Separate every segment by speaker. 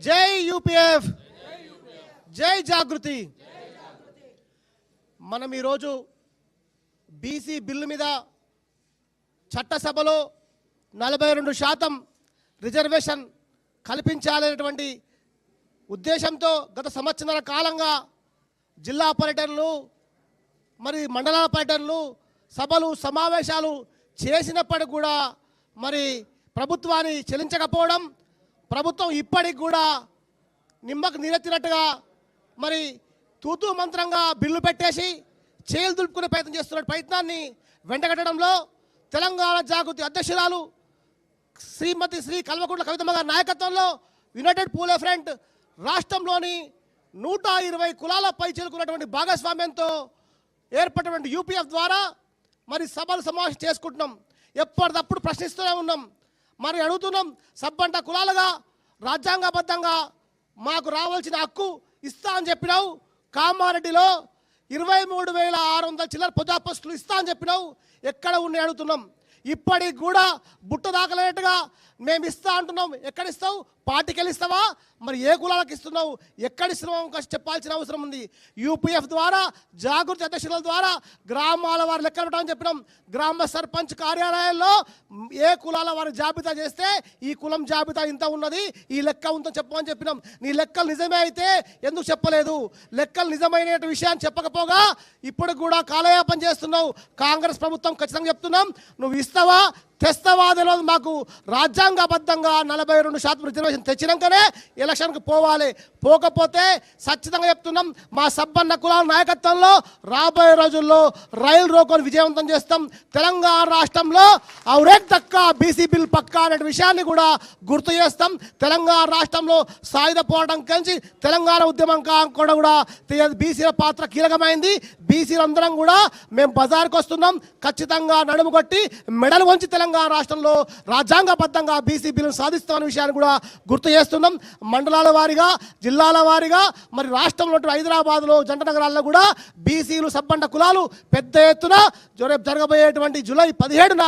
Speaker 1: జై యూపీఎఫ్, జై జాగృతి. మనం ఈరోజు బీసీ బిల్లు మీద చట్టసభలో 42% రిజర్వేషన్ కల్పించాలనేటువంటి ఉద్దేశంతో గత సంవత్సరాల కాలంగా జిల్లా పర్యటనలు మరి మండలాల పర్యటనలు సభలు సమావేశాలు చేసినప్పటికి కూడా మరి ప్రభుత్వాన్ని చెల్లించకపోవడం, ప్రభుత్వం ఇప్పటికి కూడా నిమ్మకు నీరెత్తినట్టుగా మరి తూతూ మంత్రంగా బిల్లు పెట్టేసి చేతులు దులుపుకునే ప్రయత్నం చేస్తున్న ప్రయత్నాన్ని వెంటగట్టడంలో తెలంగాణ జాగృతి అధ్యక్షురాలు శ్రీమతి శ్రీ కల్వకుంట్ల కవితమ్మ గారి నాయకత్వంలో యునైటెడ్ పూలే ఫ్రంట్ రాష్ట్రంలోని 120 కులాలపై చేరుకున్నటువంటి భాగస్వామ్యంతో ఏర్పడినటువంటి యూపీఎఫ్ ద్వారా మరి సభలు సమావేశం చేసుకుంటున్నాం. ఎప్పటికప్పుడు ప్రశ్నిస్తూనే ఉన్నాం. మరి అడుగుతున్నాం, సబ్బంట కులాలుగా రాజ్యాంగబద్ధంగా మాకు రావాల్సిన హక్కు ఇస్తా అని చెప్పినావు. కామారెడ్డిలో 23,600 చిల్లర ప్రజాపోస్టులు ఇస్తా అని చెప్పినావు. ఎక్కడ ఉన్నాయి అడుగుతున్నాం. ఇప్పటికి కూడా బుట్ట దాకలేనట్టుగా మేము ఇస్తా అంటున్నాం. ఎక్కడిస్తావు? పార్టీకి వెళ్ళిస్తావా? మరి ఏ కులాలకు ఇస్తున్నావు? ఎక్కడిస్తున్నావు చెప్పాల్సిన అవసరం ఉంది. యూపీఎఫ్ ద్వారా జాగృతి అధ్యక్షుల ద్వారా గ్రామాల వారి లెక్కలు పెట్టమని చెప్పినాం. గ్రామ సర్పంచ్ కార్యాలయాల్లో ఏ కులాల వారి జాబితా చేస్తే ఈ కులం జాబితా ఇంత ఉన్నది, ఈ లెక్క ఉందని చెప్పమని చెప్పినాం. నీ లెక్కలు నిజమే అయితే ఎందుకు చెప్పలేదు? లెక్కలు నిజమైన విషయాన్ని చెప్పకపోగా ఇప్పుడు కూడా కాలయాపన చేస్తున్నావు. కాంగ్రెస్ ప్రభుత్వం ఖచ్చితంగా చెప్తున్నాం, నువ్వు ఇస్తావా తెస్తావా తెలియదు మాకు. రాజ్యాంగబద్ధంగా 42% రిజర్వేషన్ తెచ్చినాకనే ఎలక్షన్కి పోవాలి. పోకపోతే ఖచ్చితంగా చెప్తున్నాం, మా సబ్బన్న కులాల నాయకత్వంలో రాబోయే రోజుల్లో రైలు రోకోని విజయవంతం చేస్తాం. తెలంగాణ రాష్ట్రంలో ఔరేక్ దక్కా బీసీ బిల్ పక్కా అనే విషయాన్ని కూడా గుర్తు చేస్తాం. తెలంగాణ రాష్ట్రంలో సాయుధ పోరాటం కలిసి తెలంగాణ ఉద్యమం కూడా బీసీల పాత్ర కీలకమైంది. బీసీలందరం కూడా మేము బజార్కి వస్తున్నాం. ఖచ్చితంగా నడుము కొట్టి మెడలు వంచి తెలంగాణ రాష్ట్రంలో రాజ్యాంగబద్ధంగా బీసీ బిల్లును సాధిస్తామనే విషయాన్ని కూడా గుర్తు చేస్తున్నాం. మండలాల వారీగా, జిల్లాల వారీగా మరి రాష్ట్రంలో హైదరాబాద్లో జంట నగరాల్లో కూడా బీసీలు సబ్బండ కులాలు పెద్ద ఎత్తున జరగబోయేటువంటి జూలై 17న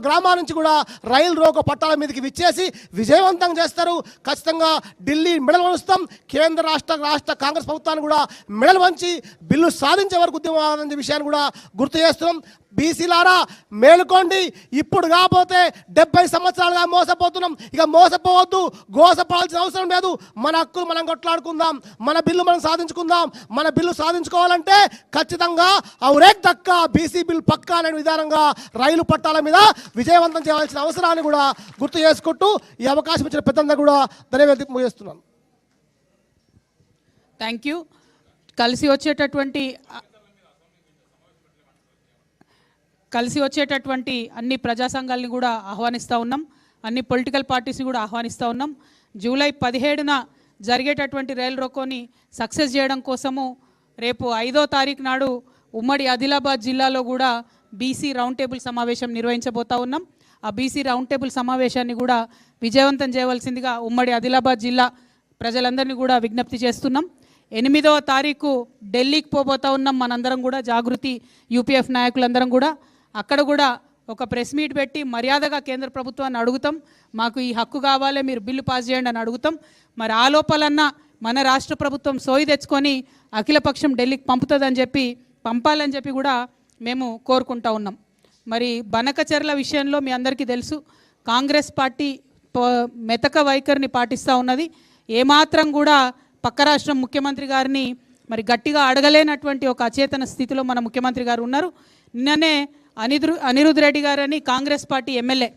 Speaker 1: గ్రామాల నుంచి కూడా రైలు రోకో పట్టాల మీదకి విచ్చేసి విజయవంతం చేస్తారు. ఖచ్చితంగా ఢిల్లీ మెడలు వంచుతాం. కేంద్ర రాష్ట్ర కాంగ్రెస్ ప్రభుత్వాన్ని కూడా మెడలు వంచి బిల్లు సాధించే వరకు ఉద్యమం విషయాన్ని కూడా గుర్తు చేస్తున్నాం. బీసీలారా మేలుకోండి. ఇప్పుడు కాకపోతే 70 సంవత్సరాలుగా మోసపోతున్నాం. ఇక మోసపోవద్దు, గోసపడాల్సిన అవసరం లేదు. మన హక్కులు మనం కొట్లాడుకుందాం, మన బిల్లు మనం సాధించుకుందాం. మన బిల్లు సాధించుకోవాలంటే ఖచ్చితంగా ఔరేక్ దక్కా బీసీ బిల్ పక్కా అనే విధానంగా రైలు పట్టాల మీద విజయవంతం చేయాల్సిన అవసరాన్ని కూడా గుర్తు చేసుకుంటూ ఈ అవకాశం ఇచ్చిన పెద్దంతా కూడా ధన్యవాదాలు ముగిస్తున్నాను.
Speaker 2: Thank you. కలిసి వచ్చేటటువంటి అన్ని ప్రజా సంఘాలని కూడా ఆహ్వానిస్తూ ఉన్నాం. అన్ని పొలిటికల్ పార్టీస్ని కూడా ఆహ్వానిస్తూ ఉన్నాం. జూలై 17న జరిగేటటువంటి రైలు రోకోని సక్సెస్ చేయడం కోసము రేపు 5వ తారీఖు నాడు ఉమ్మడి ఆదిలాబాద్ జిల్లాలో కూడా బీసీ రౌండ్ టేబుల్ సమావేశం నిర్వహించబోతా ఉన్నాం. ఆ బీసీ రౌండ్ టేబుల్ సమావేశాన్ని కూడా విజయవంతం చేయవలసిందిగా ఉమ్మడి ఆదిలాబాద్ జిల్లా ప్రజలందరినీ కూడా విజ్ఞప్తి చేస్తున్నాం. 8వ తారీఖు ఢిల్లీకి పోబోతా ఉన్నాం. మనందరం కూడా జాగృతి యూపీఎఫ్ నాయకులందరం కూడా అక్కడ కూడా ఒక ప్రెస్ మీట్ పెట్టి మర్యాదగా కేంద్ర ప్రభుత్వాన్ని అడుగుతాం, మాకు ఈ హక్కు కావాలి, మీరు బిల్లు పాస్ చేయండి అని అడుగుతాం. మరి ఆ లోపలన్నా మన రాష్ట్ర ప్రభుత్వం సోయి తెచ్చుకొని అఖిలపక్షం ఢిల్లీకి పంపాలని చెప్పి కూడా మేము కోరుకుంటా ఉన్నాం. మరి బనకచెర్ల విషయంలో మీ అందరికీ తెలుసు, కాంగ్రెస్ పార్టీ మెతక వైఖరిని పాటిస్తూ ఉన్నది. ఏమాత్రం కూడా పక్క రాష్ట్రం ముఖ్యమంత్రి గారిని మరి గట్టిగా అడగలేనటువంటి ఒక అచేతన స్థితిలో మన ముఖ్యమంత్రి గారు ఉన్నారు. నిన్ననే అనిరుద్ రెడ్డి గారని కాంగ్రెస్ పార్టీ ఎమ్మెల్యే,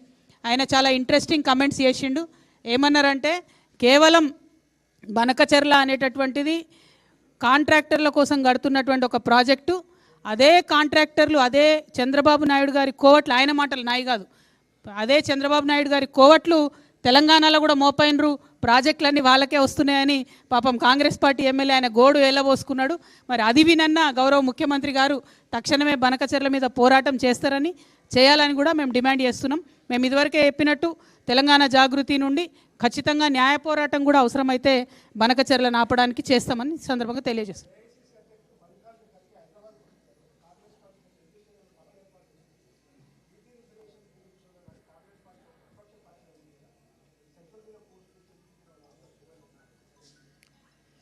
Speaker 2: ఆయన చాలా ఇంట్రెస్టింగ్ కమెంట్స్ చేసిండు. ఏమన్నారంటే, కేవలం బనకచెర్ల అనేటటువంటిది కాంట్రాక్టర్ల కోసం కడుతున్నటువంటి ఒక ప్రాజెక్టు, అదే కాంట్రాక్టర్లు అదే చంద్రబాబు నాయుడు గారి కోవట్లు, ఆయన మాటలు నాయి కాదు, అదే చంద్రబాబు నాయుడు గారి కోవట్లు తెలంగాణలో కూడా మోపైనరు, ప్రాజెక్టులన్నీ వాళ్ళకే వస్తున్నాయని పాపం కాంగ్రెస్ పార్టీ ఎమ్మెల్యే ఆయన గోడు ఎల్లబోసుకున్నాడు. మరి అది వినన్నా గౌరవ ముఖ్యమంత్రి గారు తక్షణమే బనకచెర్ల మీద పోరాటం చేయాలని కూడా మేము డిమాండ్ చేస్తున్నాం. మేము ఇదివరకే చెప్పినట్టు తెలంగాణ జాగృతి నుండి ఖచ్చితంగా న్యాయ పోరాటం కూడా అవసరమైతే బనకచెర్లను ఆపడానికి చేస్తామని సందర్భంగా తెలియజేస్తున్నాం.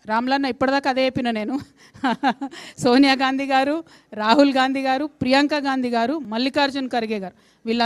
Speaker 2: రామ్లన్న ఇప్పటిదాకా అదే చెప్పిన నేను. సోనియా గాంధీ గారు, రాహుల్ గాంధీ గారు, ప్రియాంక గాంధీ గారు, మల్లికార్జున్ ఖర్గే గారు వీళ్ళందరూ